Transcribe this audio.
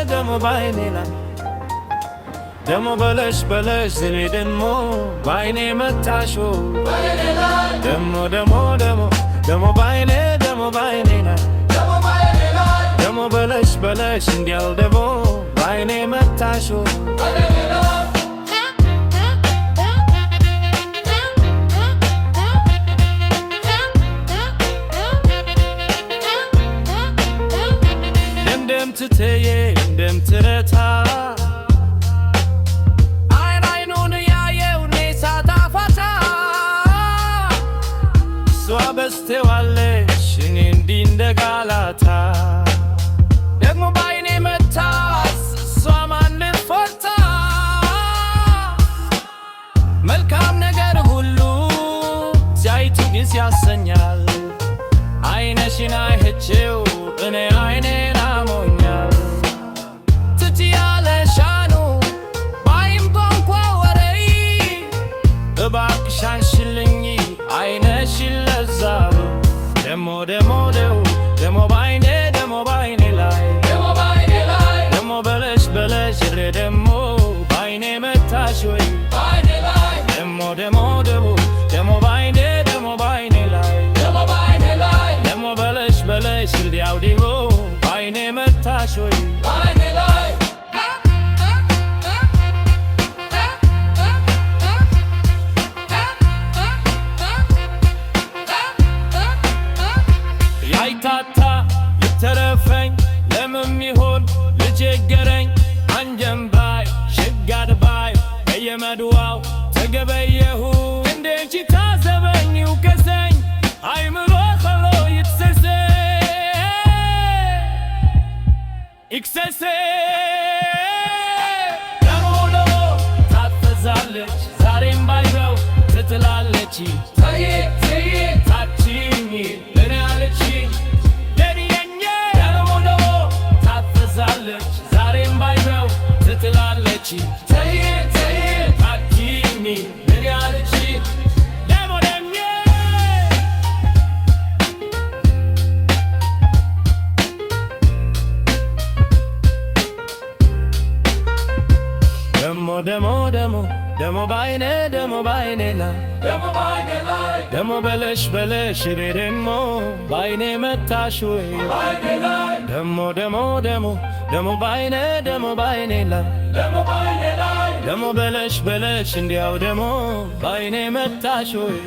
ደሞ ባይኔ ላይ ደሞ በለሽ ዝኔ ደሞ ባይኔ መታሾ ደሞ ባይኔ ላይ ደሞ በለሽ እንዲያው ደሞ ባይኔ መታሾ ትትዬ እንደምትረታ አይኑን ያየው ሳታፋታ እሷ በስቴዋለች እኔ እንዲህ እንደ ጋላታ ደግሞ ባይኔ መታስ እሷ ማንን ፈርታ መልካም ነገር ሁሉ ሲያይቱ ጊዜ ያሰኛል አይነሽን አይቼው እኔ አይኔን አሞኛል ትትያለሻኑ ባይም ቋንቋ ወሬ እባክሽ አንሺልኝ አይነሽን ለዛው ደሞ ባይኔ ላይ ደሞ በለሽ ደሞ ባይኔ መታሽ ወይ ደሞ ባይኔ ላይ ደሞ በለሽ እንዲያው ዲቦ ባይኔ መታሽ ወይ ያይታታ ይተረፈኝ ለምም ይሆን ልቸገረኝ አንጀምባይ ሽጋድባይ በየመድዋው ተገበየሁ እንዴንቺ ታዘበኝ ውከሰኝ አይምሮ ኸሎ ይትሰሰ ኢክሰሴ ደሞ ታፈዛለች ዛሬም ባይበው ትትላለች ተዬ ታችኝ ለኔ አለች ለኔ ደሞ ታፈዛለች ዛሬም ባይበው ትትላለች ተዬ ታችኝ ለኔ አለች ደሞ ባይኔ ላይ ደሞ በለሽ ደሞ ባይኔ መታሽ ወይ ደሞ ባይኔ ላይ ደሞ በለሽ እንዲያው ደሞ ባይኔ መታሽ ወይ